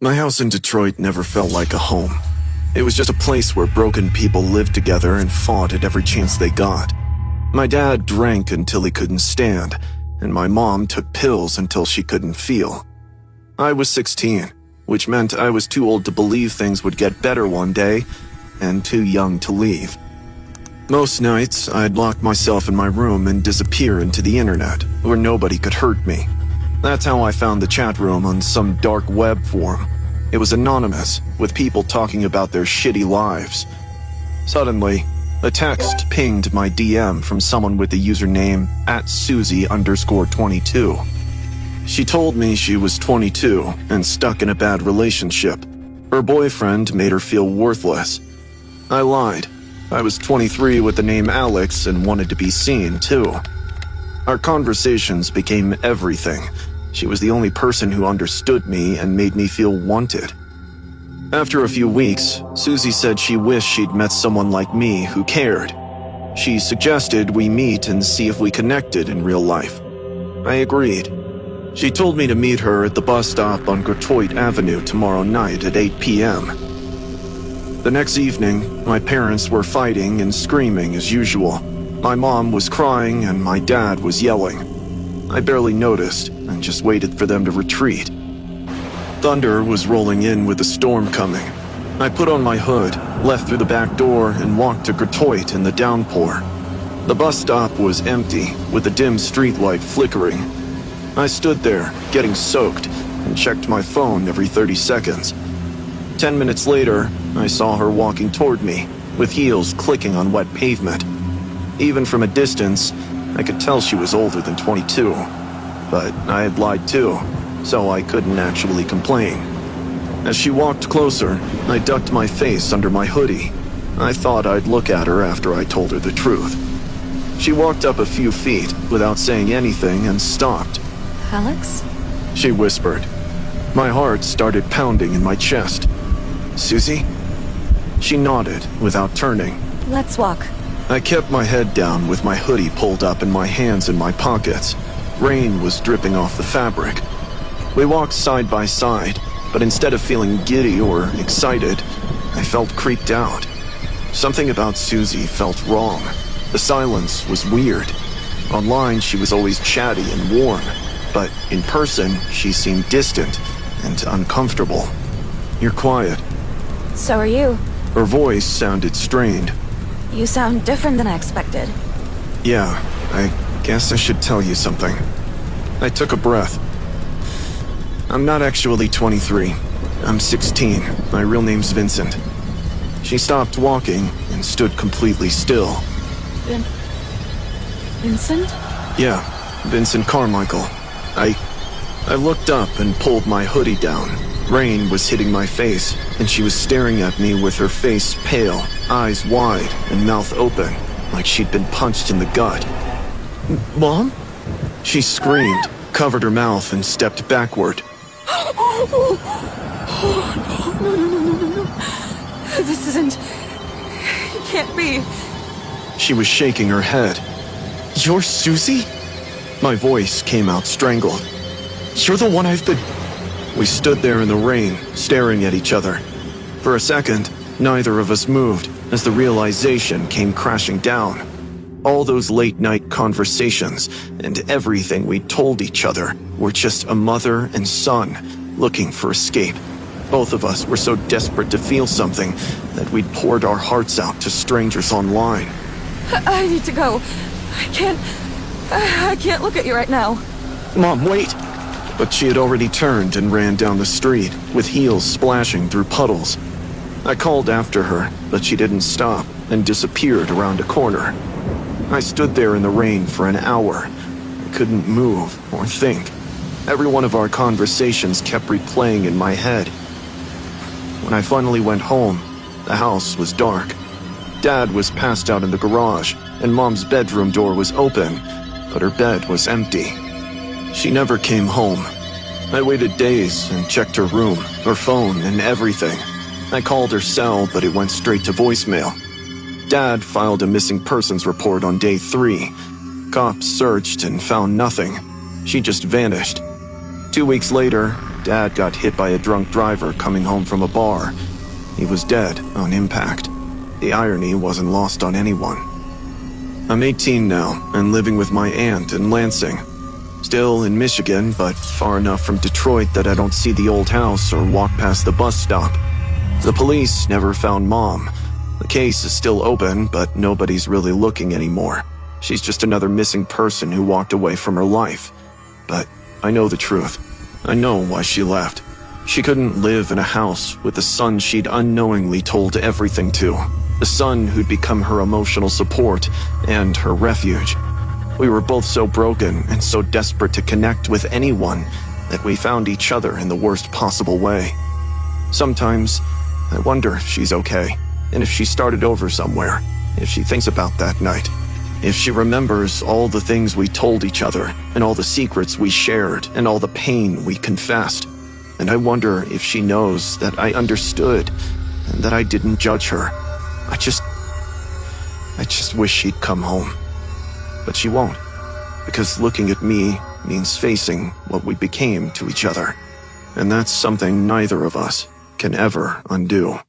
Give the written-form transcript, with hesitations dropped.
My house in Detroit never felt like a home. It was just a place where broken people lived together and fought at every chance they got. My dad drank until he couldn't stand, and my mom took pills until she couldn't feel. I was 16, which meant I was too old to believe things would get better one day, and too young to leave. Most nights, I'd lock myself in my room and disappear into the internet, where nobody could hurt me. That's how I found the chat room on some dark web forum. It was anonymous, with people talking about their shitty lives. Suddenly, a text pinged my DM from someone with the username @Susie_22. She told me she was 22 and stuck in a bad relationship. Her boyfriend made her feel worthless. I lied. I was 23 with the name Alex and wanted to be seen, too. Our conversations became everything. She was the only person who understood me and made me feel wanted. After a few weeks, Susie said she wished she'd met someone like me who cared. She suggested we meet and see if we connected in real life. I agreed. She told me to meet her at the bus stop on Detroit Avenue tomorrow night at 8 p.m. The next evening, my parents were fighting and screaming as usual. My mom was crying and my dad was yelling. I barely noticed and just waited for them to retreat. Thunder was rolling in with a storm coming. I put on my hood, left through the back door, and walked to Detroit in the downpour. The bus stop was empty, with a dim streetlight flickering. I stood there, getting soaked, and checked my phone every 30 seconds. 10 minutes later, I saw her walking toward me, with heels clicking on wet pavement. Even from a distance, I could tell she was older than 22. But I had lied too, so I couldn't actually complain. As she walked closer, I ducked my face under my hoodie. I thought I'd look at her after I told her the truth. She walked up a few feet without saying anything and stopped. Alex? She whispered. My heart started pounding in my chest. Susie? She nodded without turning. Let's walk. I kept my head down with my hoodie pulled up and my hands in my pockets. Rain was dripping off the fabric. We walked side by side, but instead of feeling giddy or excited, I felt creeped out. Something about Susie felt wrong. The silence was weird. Online, she was always chatty and warm, but in person, she seemed distant and uncomfortable. You're quiet. So are you. Her voice sounded strained. You sound different than I expected. Yeah, I guess I should tell you something. I took a breath. I'm not actually 23. I'm 16. My real name's Vincent. She stopped walking and stood completely still. Vincent? Yeah, Vincent Carmichael. I looked up and pulled my hoodie down. Rain was hitting my face, and she was staring at me with her face pale, eyes wide, and mouth open, like she'd been punched in the gut. Mom? She screamed, covered her mouth, and stepped backward. No. This isn't... It can't be. She was shaking her head. You're Susie? My voice came out strangled. You're the one I've been... We stood there in the rain, staring at each other. For a second, neither of us moved as the realization came crashing down. All those late-night conversations and everything we told each other were just a mother and son looking for escape. Both of us were so desperate to feel something that we'd poured our hearts out to strangers online. I need to go. I can't look at you right now. Mom, wait! But she had already turned and ran down the street, with heels splashing through puddles. I called after her, but she didn't stop and disappeared around a corner. I stood there in the rain for an hour. I couldn't move or think. Every one of our conversations kept replaying in my head. When I finally went home, the house was dark. Dad was passed out in the garage, and Mom's bedroom door was open, but her bed was empty. She never came home. I waited days and checked her room, her phone, and everything. I called her cell, but it went straight to voicemail. Dad filed a missing persons report on day 3. Cops searched and found nothing. She just vanished. 2 weeks later, Dad got hit by a drunk driver coming home from a bar. He was dead on impact. The irony wasn't lost on anyone. I'm 18 now and living with my aunt in Lansing. Still in Michigan, but far enough from Detroit that I don't see the old house or walk past the bus stop. The police never found Mom. The case is still open, but nobody's really looking anymore. She's just another missing person who walked away from her life. But I know the truth. I know why she left. She couldn't live in a house with the son she'd unknowingly told everything to. The son who'd become her emotional support and her refuge. We were both so broken and so desperate to connect with anyone that we found each other in the worst possible way. Sometimes, I wonder if she's okay, and if she started over somewhere, if she thinks about that night. If she remembers all the things we told each other, and all the secrets we shared, and all the pain we confessed. And I wonder if she knows that I understood, and that I didn't judge her. I just wish she'd come home. But she won't, because looking at me means facing what we became to each other. And that's something neither of us can ever undo.